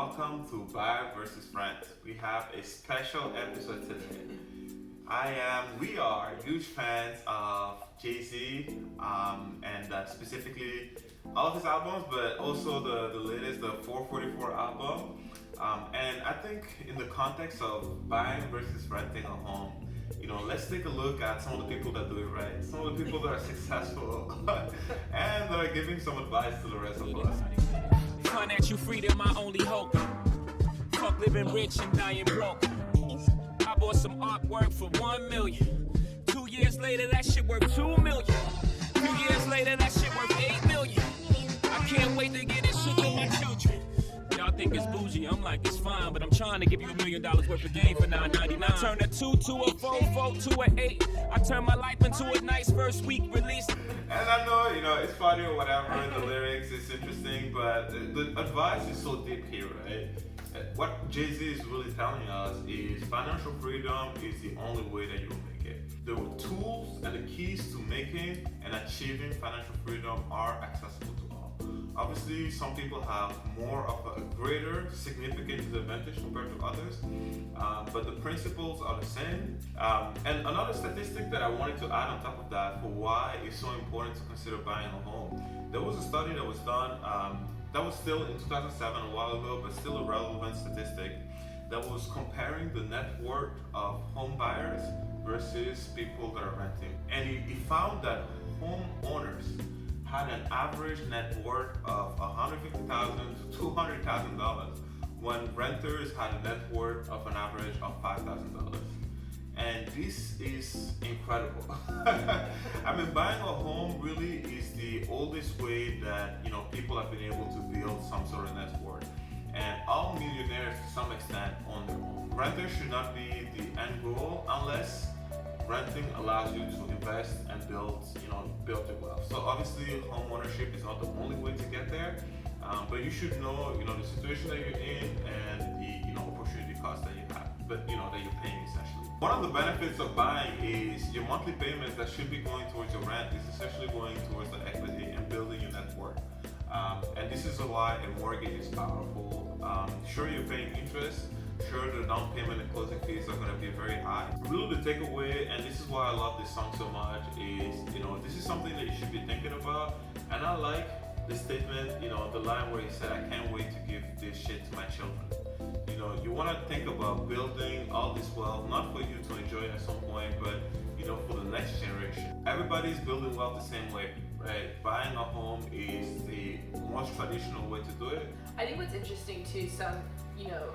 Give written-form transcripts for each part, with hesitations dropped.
welcome to Buy versus Rent. We have a special episode today. We are huge fans of Jay-Z, and specifically all of his albums, but also the latest, the 444 album. And I think in the context of buying versus renting a home, let's take a look at some of the people that do it right, some of the people that are successful, and that are giving some advice to the rest of us. Financial freedom, my only hope. Fuck living rich and dying broke. I bought some artwork for 1 million. 2 years later, that shit worth 2 million. 2 years later, that shit worth 8 million. I can't wait to get this shit to my children. Y'all think it's bougie, I'm like, it's fine, but I'm trying to give you $1 million worth of game for $9.99. Turn a 2 to a 4 to an 8. I turn my life into a nice first week release. And I know, it's funny or whatever, the lyrics is interesting, but the advice is so deep here, right? What Jay-Z is really telling us is financial freedom is the only way that you will make it. The tools and the keys to making and achieving financial freedom are accessible to all. Obviously, some people have more of a greater significant disadvantage compared to others, but the principles are the same. And another statistic that I wanted to add on top of that for why it's so important to consider buying a home. There was a study that was done, that was still in 2007, a while ago, but still a relevant statistic, that was comparing the net worth of home buyers versus people that are renting. And it found that homeowners had an average net worth of $150,000 to $200,000 when renters had a net worth of an average of $5,000. And this is incredible. I mean, buying a home really is the oldest way that people have been able to build some sort of net worth. And all millionaires to some extent own their home. Renters should not be the end goal unless renting allows you to invest and build your wealth. So obviously, home ownership is not the only way to get there, but you should know, the situation that you're in and the, opportunity cost that you have, but that you're paying essentially. One of the benefits of buying is your monthly payments that should be going towards your rent is essentially going towards the equity and building your net worth. And this is why a mortgage is powerful. Sure, you're paying interest. Sure, the down payment and closing fees are going to be very high. Really, the takeaway, and this is why I love this song so much, is this is something that you should be thinking about. And I like the statement, the line where he said, "I can't wait to give this shit to my children." You want to think about building all this wealth, not for you to enjoy at some point, but for the next generation. Everybody's building wealth the same way, right? Buying a home is the most traditional way to do it. I think what's interesting too,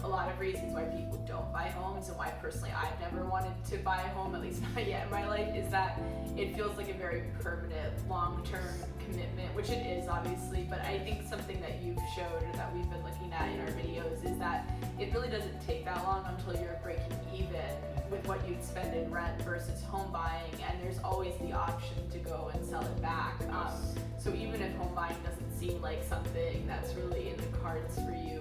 a lot of reasons why people don't buy homes and why personally I've never wanted to buy a home, at least not yet in my life, is that it feels like a very permanent, long-term commitment, which it is obviously, but I think something that you've showed or that we've been looking at in our videos is that it really doesn't take that long until you're breaking even with what you'd spend in rent versus home buying, and there's always the option to go and sell it back. So even if home buying doesn't seem like something that's really in the cards for you,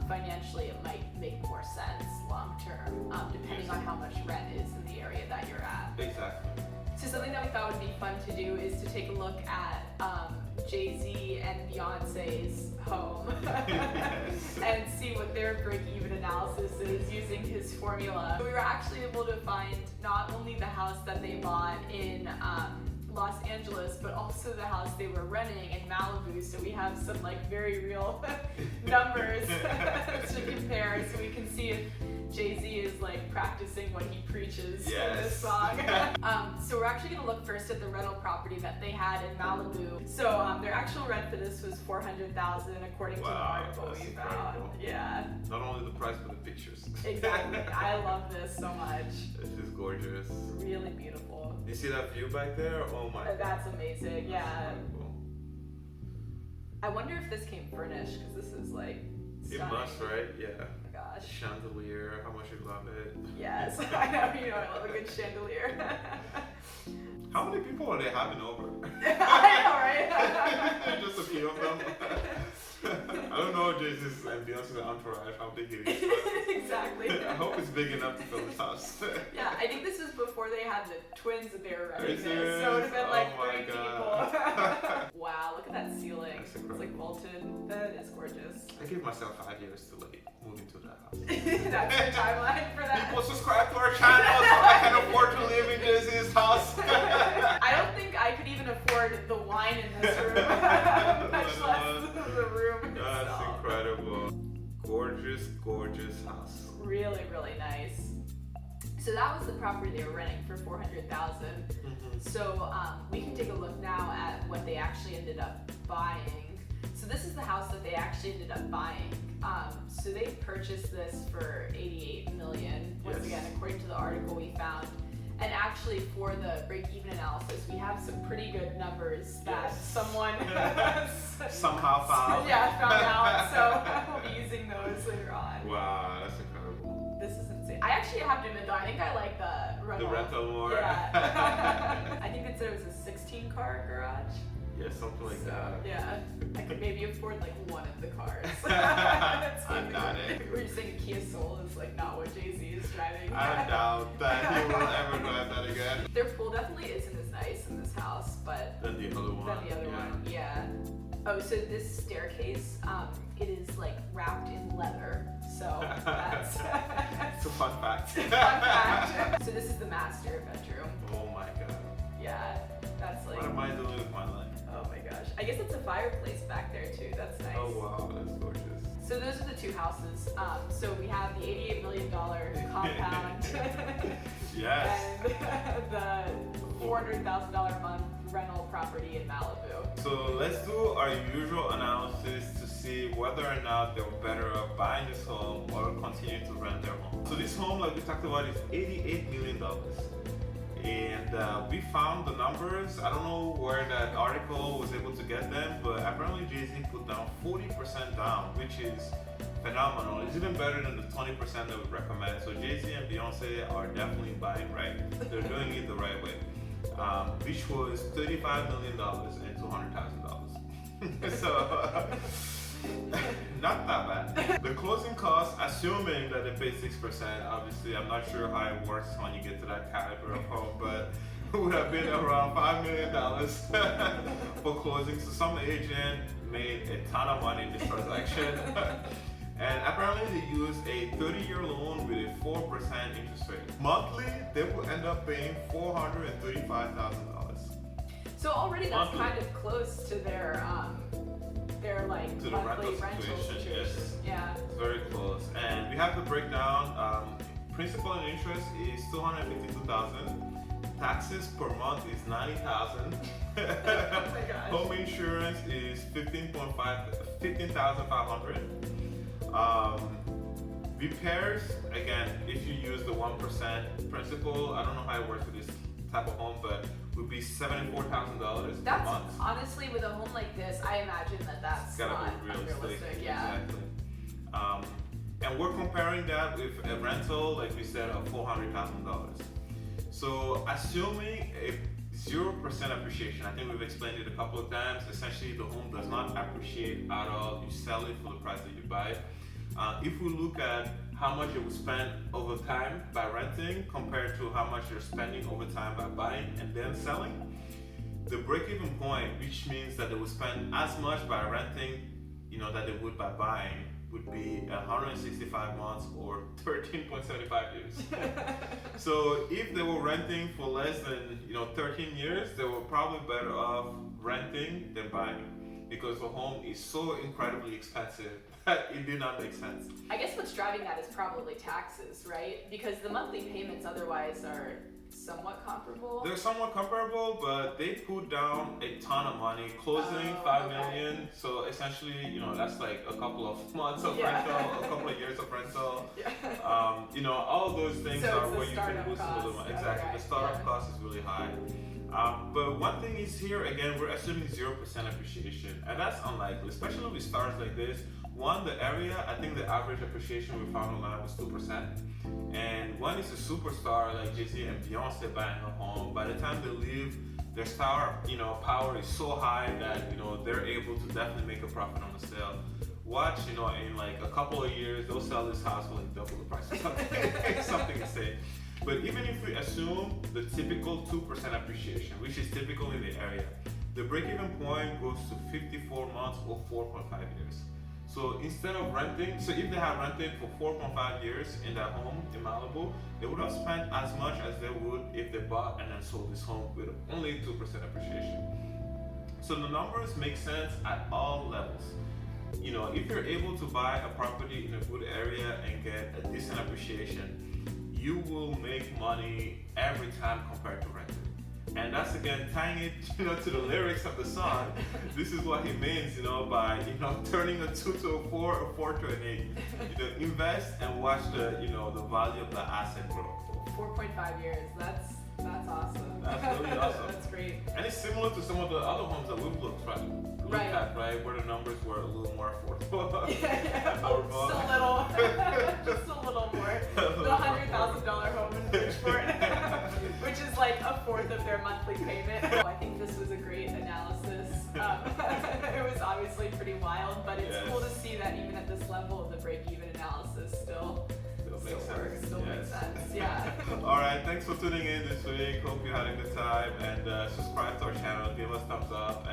financially it might make more sense long term, depending on how much rent is in the area that you're at. Exactly. So something that we thought would be fun to do is to take a look at Jay-Z and Beyonce's home and see what their break-even analysis is using his formula. We were actually able to find not only the house that they bought in Los Angeles, but also the house they were renting in Malibu. So we have some very real numbers to compare, so we can see if Jay-Z is practicing what he preaches in this song. So we're actually going to look first at the rental property that they had in Malibu. So their actual rent for this was $400,000 according to the article we found. Yeah. Not only the price, but the pictures. Exactly. I love this so much. This is gorgeous. Really beautiful. You see that view back there? Oh my God. That's amazing. Yeah. I wonder if this came furnished, because this is it must, right? Yeah. Oh my gosh. Chandelier, how much you love it. Yes, I know, I love a good chandelier. How many people are they having over? I know, right? Just a few of them. I don't know Jay-Z's and Beyonce's entourage, how big it is, but Exactly. I hope it's big enough to fill this house. Yeah, I think this was before they had the twins that they were Are you running. So serious? it would have been Oh like my 3 God. people. Wow, look at that ceiling. That's It's incredible. like vaulted. That is gorgeous. I gave myself 5 years to like move into that house. That's your timeline for that. People subscribe to our channel so I can afford to live in Jay-Z's house. I don't think I could even afford the wine in this room, much less the room That's itself. incredible. Gorgeous, gorgeous house. Really, really nice. So that was the property they were renting for $400,000. So we can take a look now at what they actually ended up buying. So this is the house that they actually ended up buying. So they purchased this for $88 million. Once Yes. again, according to the article we found. And actually, for the break-even analysis, we have some pretty good numbers that Yes. someone Somehow found. yeah, found out. So we'll be using those later on. Wow, that's incredible. This is insane. I actually have to admit though, I think I like the rental. The rental more. Yeah. I think it said it was a 16-car garage. Yeah, something like So, that. yeah, I could maybe afford like one of the cars. I doubt it. Were you saying Kia Soul is like not what Jay-Z is driving? I doubt that he will ever drive that again. Their pool definitely isn't as nice in this house, but Then the other one. than the other one, yeah. Oh, so this staircase, it is like wrapped in leather. So that's It's a fun fact. fun fact. So this is the master bedroom. Oh my god. Yeah, that's like. What am I doing with my life? Oh my gosh. I guess it's a fireplace back there too. That's nice. Oh wow, that's gorgeous. So those are the two houses. So we have the $88 million compound Yes. and the $400,000 a month rental property in Malibu. So let's do our usual analysis to see whether or not they were better off buying this home or continue to rent their home. So this home, like we talked about, is $88 million. And we found the numbers. I don't know where that article was able to get them, but apparently Jay-Z put down 40% down, which is phenomenal. It's even better than the 20% that we recommend. So Jay-Z and Beyonce are definitely buying right. They're doing it the right way. Which was $35 million and $200,000. So not that bad. The closing costs, assuming that they pay 6%, obviously I'm not sure how it works when you get to that caliber of home, but it would have been around $5 million for closing. So some agent made a ton of money in this transaction. And apparently they used a 30-year loan with a 4% interest rate. Monthly, they will end up paying $435,000. So already that's Monthly. kind of close to their like To the monthly rental situation, yes. Yeah. It's very close. And we have the breakdown. Principal and interest is $252,000. Taxes per month is $90,000. Oh my gosh. Home insurance is $15,500. Repairs, again, if you use the 1% principal, I don't know how it works with this type of home, but would be $74,000 per That's month. honestly, with a home like this, I imagine that that's It's gotta not be realistic. unrealistic. Yeah. Exactly. And we're comparing that with a rental, like we said, of $400,000. So assuming a 0% appreciation, I think we've explained it a couple of times. Essentially, the home does not appreciate at all. You sell it for the price that you buy. If we look at how much you would spend over time by renting compared to how much you're spending over time by buying and then selling, the break-even point, which means that they would spend as much by renting, that they would by buying, would be 165 months or 13.75 years. So if they were renting for less than 13 years, they were probably better off renting than buying, because the home is so incredibly expensive that it did not make sense. I guess what's driving that is probably taxes, right? Because the monthly payments otherwise are somewhat comparable. They're somewhat comparable, but they put down a ton of money, closing Oh, $5 okay. million. So essentially, that's like a couple of months of Yeah. rental, a couple of years of rental. Yeah. All of those things So are it's the where you can startup lose a little cost. money. Exactly, Okay, the startup yeah. cost is really high. But one thing is here, again, we're assuming 0% appreciation, and that's unlikely, especially with stars like this. One, the area, I think the average appreciation we found online was 2%. And when it's a superstar like Jay-Z and Beyonce buying a home, by the time they leave their star, power is so high that they're able to definitely make a profit on the sale. Watch, in like a couple of years, they'll sell this house for like double the price or something, something insane. But even if we assume the typical 2% appreciation, which is typical in the area, the break-even point goes to 54 months or 4.5 years. So instead of renting, so if they had rented for 4.5 years in that home in Malibu, they would have spent as much as they would if they bought and then sold this home with only 2% appreciation. So the numbers make sense at all levels. If you're able to buy a property in a good area and get a decent appreciation, you will make money every time compared to renting. And that's again tying it, to the lyrics of the song. This is what he means, by turning a 2 to a 4, a 4 to an 8. Invest and watch the the value of the asset grow. 4.5 years. That's awesome. That's really awesome. That's great. And it's similar to some of the other homes that we've looked at, right? Where the numbers were a little more affordable. Yeah. Just a little more. The $100,000 home in Bridgeport, which is like a fourth of their monthly payment. I think this was a great analysis. It was obviously pretty wild, but it's cool to see that even at this level of the break-even analysis still works, still makes sense. Yeah. All right, thanks for tuning in this week. Hope you had a good time, and subscribe to our channel, give us thumbs up,